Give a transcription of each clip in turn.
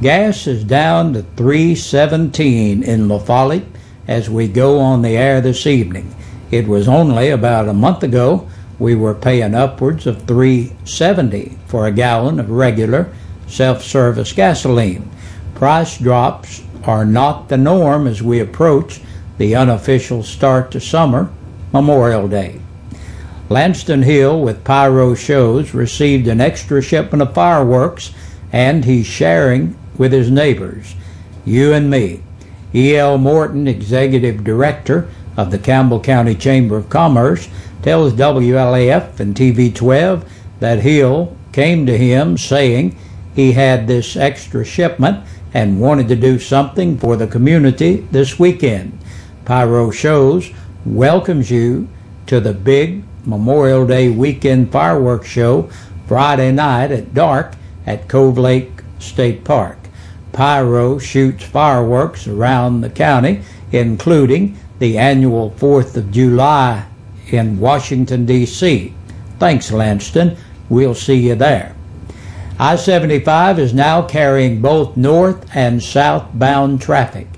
Gas is down to $3.17 in La Follette as we go on the air this evening. It was only about a month ago we were paying upwards of $3.70 for a gallon of regular self-service gasoline. Price drops are not the norm as we approach the unofficial start to summer, Memorial Day. Lanston Hill with Pyro Shows received an extra shipment of fireworks, and he's sharing with his neighbors, you and me. E.L. Morton, Executive Director of the Campbell County Chamber of Commerce, tells WLAF and TV 12 that Hill came to him saying he had this extra shipment and wanted to do something for the community this weekend. Pyro Shows welcomes you to the big Memorial Day weekend fireworks show Friday night at dark at Cove Lake State Park. Pyro shoots fireworks around the county, including the annual 4th of July in Washington, D.C. Thanks, Lanston. We'll see you there. I-75 is now carrying both north and southbound traffic.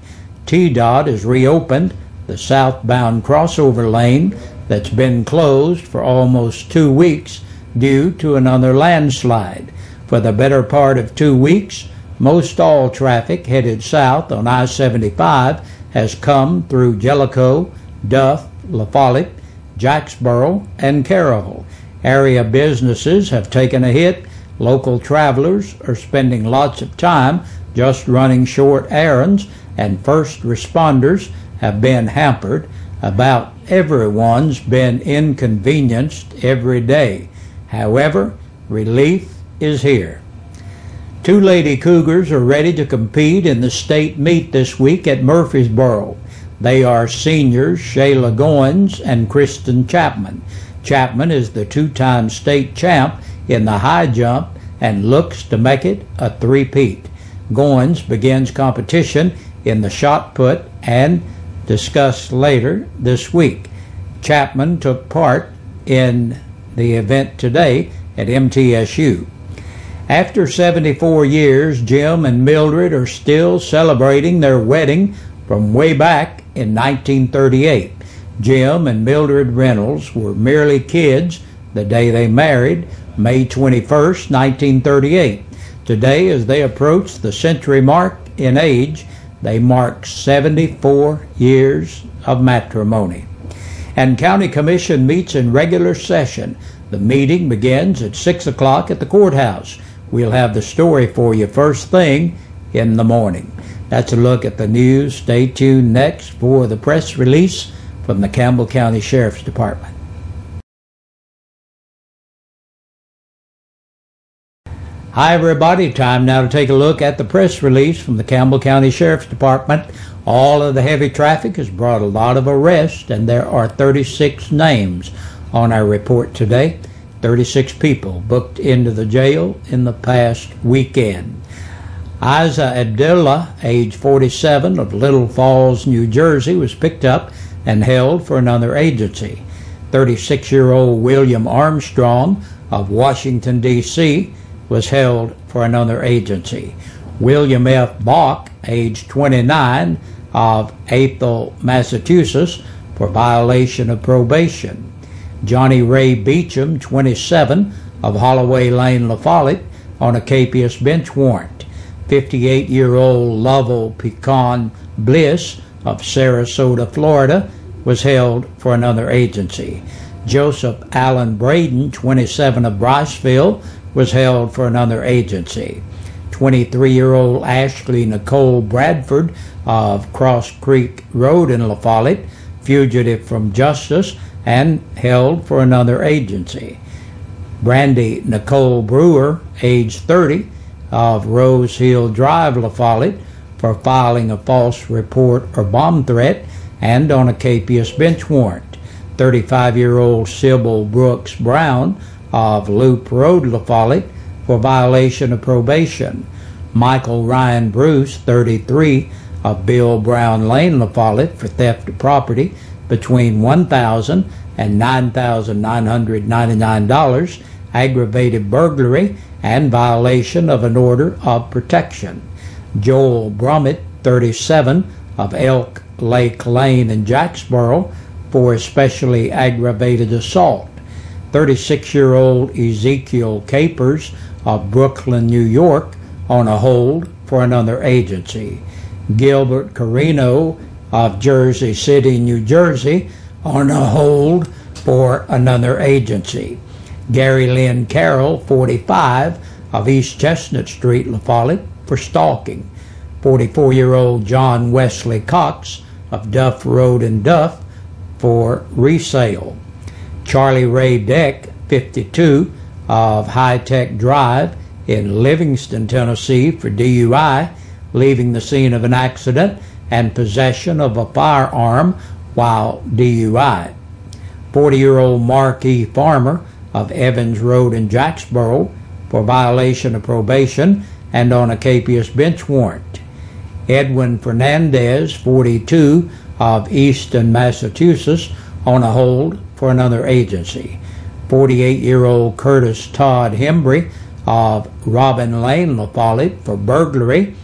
TDOT has reopened the southbound crossover lane that's been closed for almost 2 weeks due to another landslide. For the better part of 2 weeks, most all traffic headed south on I-75 has come through Jellicoe, Duff, La Follette, Jacksboro, and Carroll. Area businesses have taken a hit. Local travelers are spending lots of time just running short errands, and first responders have been hampered. About everyone's been inconvenienced every day. However, relief is here. 2 Lady Cougars are ready to compete in the state meet this week at Murfreesboro. They are seniors Shayla Goins and Kristen Chapman. Chapman is the 2-time state champ in the high jump and looks to make it a three-peat. Goins begins competition in the shot put and discussed later this week. Chapman took part in the event today at MTSU. After 74 years, Jim and Mildred are still celebrating their wedding from way back in 1938. Jim and Mildred Reynolds were merely kids the day they married, May 21st, 1938. Today, as they approach the century mark in age, they mark 74 years of matrimony. And County Commission meets in regular session. The meeting begins at 6 o'clock at the courthouse. We'll have the story for you first thing in the morning. That's a look at the news. Stay tuned next for the press release from the Campbell County Sheriff's Department. Hi everybody, time now to take a look at the press release from the Campbell County Sheriff's Department. All of the heavy traffic has brought a lot of arrests, and there are 36 names on our report today. 36 people booked into the jail in the past weekend. Isa Abdullah, age 47, of Little Falls, New Jersey, was picked up and held for another agency. 36-year-old William Armstrong of Washington, D.C., was held for another agency. William F. Bach, age 29, of Athol, Massachusetts, for violation of probation. Johnny Ray Beecham, 27, of Holloway Lane, La Follette, on a capious bench warrant. 58-year-old Lovell Pecan Bliss of Sarasota, Florida, was held for another agency. Joseph Allen Braden, 27, of Bryceville, was held for another agency. 23-year-old Ashley Nicole Bradford of Cross Creek Road in La Follette, fugitive from justice, and held for another agency. Brandy Nicole Brewer, age 30, of Rose Hill Drive, La Follette, for filing a false report or bomb threat and on a capious bench warrant. 35-year-old Sybil Brooks Brown of Loop Road, La Follette, for violation of probation. Michael Ryan Bruce, 33, of Bill Brown Lane, La Follette, for theft of property between $1,000 and $9,999, aggravated burglary, and violation of an order of protection. Joel Brummett, 37, of Elk Lake Lane in Jacksboro, for especially aggravated assault. 36-year-old Ezekiel Capers of Brooklyn, New York, on a hold for another agency. Gilbert Carino of Jersey City, New Jersey, on a hold for another agency. Gary Lynn Carroll, 45, of East Chestnut Street, La Follette, for stalking. 44-year-old John Wesley Cox of Duff Road in Duff for resale. Charlie Ray Deck, 52, of High Tech Drive in Livingston, Tennessee, for DUI, leaving the scene of an accident and possession of a firearm while DUI. 40-year-old Mark E. Farmer of Evans Road in Jacksboro for violation of probation and on a capious bench warrant. Edwin Fernandez, 42, of Easton, Massachusetts, on a hold for another agency. 48-year-old Curtis Todd Hembry of Robin Lane, La Follette, for burglary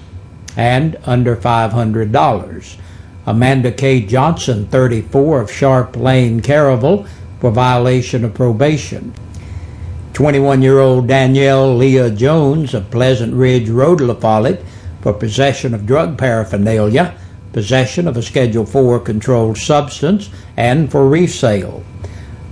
and under $500. Amanda K. Johnson, 34, of Sharp Lane, Caryville, for violation of probation. 21-year-old Danielle Leah Jones of Pleasant Ridge Road, La Follette, for possession of drug paraphernalia, possession of a Schedule IV controlled substance, and for resale.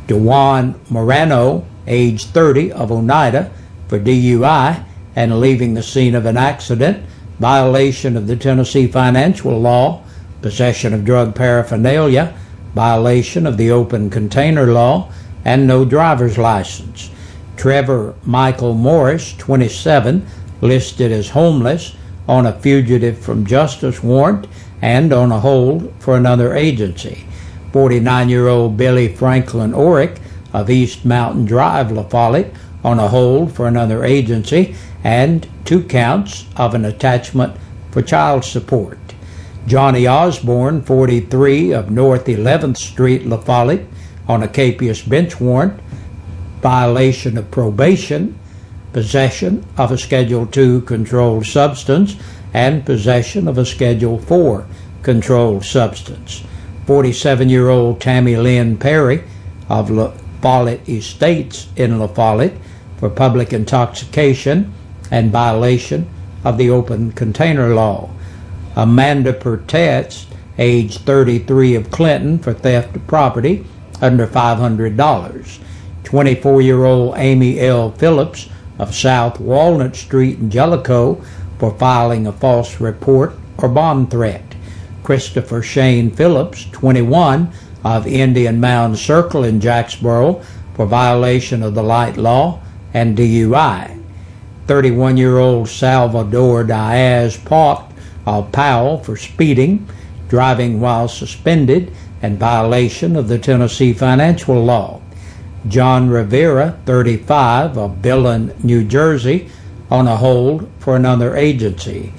DeJuan Morano, age 30, of Oneida, for DUI and leaving the scene of an accident, violation of the Tennessee financial law, possession of drug paraphernalia, violation of the open container law, and no driver's license. Trevor Michael Morris, 27, listed as homeless, on a fugitive from justice warrant and on a hold for another agency. 49-year-old Billy Franklin Orick of East Mountain Drive, La Follette, on a hold for another agency, and 2 counts of an attachment for child support. Johnny Osborne, 43, of North 11th Street, La Follette, on a capious bench warrant, violation of probation, possession of a Schedule II controlled substance, and possession of a Schedule IV controlled substance. 47-year-old Tammy Lynn Perry of La Follette Estates in La Follette for public intoxication and violation of the open container law. Amanda Pertetz, age 33, of Clinton, for theft of property under $500. 24-year-old Amy L. Phillips of South Walnut Street in Jellicoe for filing a false report or bomb threat. Christopher Shane Phillips, 21, of Indian Mound Circle in Jacksboro for violation of the light law and DUI. 31-year-old Salvador Diaz Pot of Powell for speeding, driving while suspended, and violation of the Tennessee financial law. John Rivera, 35, of Billon, New Jersey, on a hold for another agency.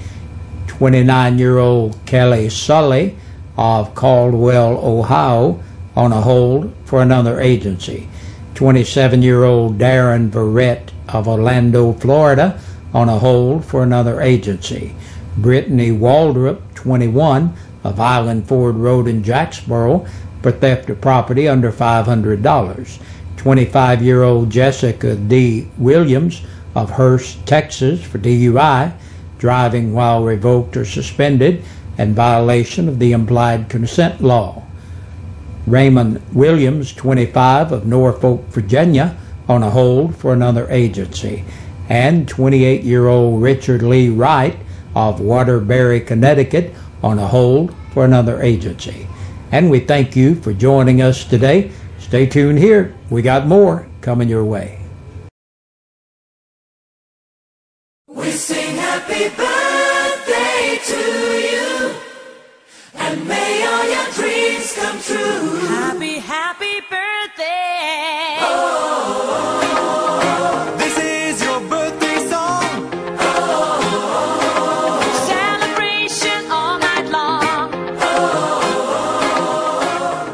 29-year-old Kelly Sully of Caldwell, Ohio, on a hold for another agency. 27-year-old Darren Verrett of Orlando, Florida, on a hold for another agency. Brittany Waldrop, 21, of Island Ford Road in Jacksboro, for theft of property under $500. 25-year-old Jessica D. Williams of Hurst, Texas, for DUI, driving while revoked or suspended, and violation of the implied consent law. Raymond Williams, 25, of Norfolk, Virginia, on a hold for another agency. And 28-year-old Richard Lee Wright of Waterbury, Connecticut, on a hold for another agency. And we thank you for joining us today. Stay tuned here. We got more coming your way. We sing happy birthday to you, and may all your dreams come true. Happy, happy birthday. Oh, this is your birthday song. Oh, celebration all night long. Oh,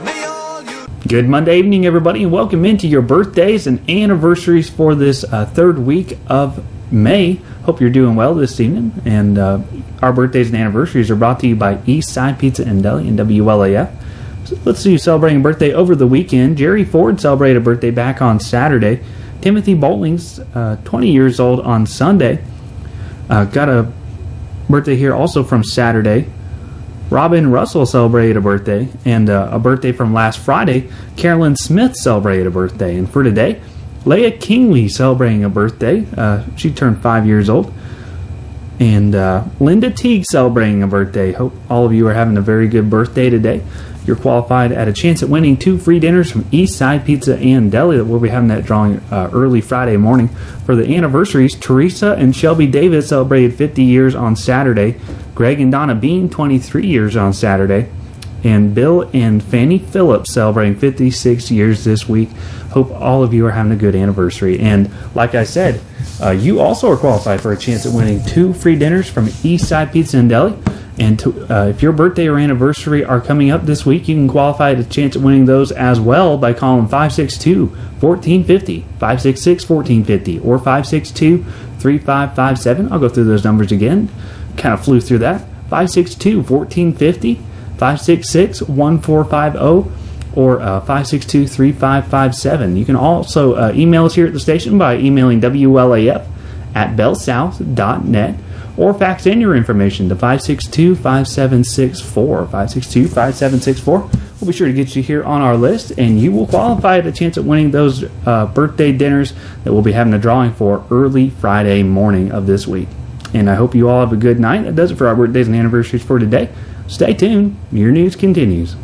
May all you Good Monday evening, everybody, and welcome into your birthdays and anniversaries for this third week of May. Hope you're doing well this evening. And our birthdays and anniversaries are brought to you by Eastside Pizza and Deli and WLAF. So let's see you celebrating a birthday over the weekend. Jerry Ford celebrated a birthday back on Saturday. Timothy Bowling's 20 years old on Sunday. Got a birthday here also from Saturday. Robin Russell celebrated a birthday, and a birthday from last Friday. Carolyn Smith celebrated a birthday, and for today, Leah Kingley celebrating a birthday. She turned 5 years old. And Linda Teague celebrating a birthday. Hope all of you are having a very good birthday today. You're qualified at a chance at winning 2 free dinners from Eastside Pizza and Deli. That we'll be having that drawing early Friday morning. For the anniversaries, Teresa and Shelby Davis celebrated 50 years on Saturday. Greg and Donna Bean, 23 years on Saturday. And Bill and Fanny Phillips celebrating 56 years this week. Hope all of you are having a good anniversary. And like I said, you also are qualified for a chance at winning 2 free dinners from Eastside Pizza and Deli. And if your birthday or anniversary are coming up this week, you can qualify at a chance at winning those as well by calling 562-1450, 566-1450, or 562-3557. I'll go through those numbers again. Kind of flew through that. 562-1450, 566-1450, or 562-3557. You can also email us here at the station by emailing WLAF@bellsouth.net, or fax in your information to 562-5764, 562-5764. We'll be sure to get you here on our list, and you will qualify at a chance at winning those birthday dinners that we'll be having a drawing for early Friday morning of this week. And I hope you all have a good night. That does it for our birthdays and anniversaries for today. Stay tuned. Your news continues.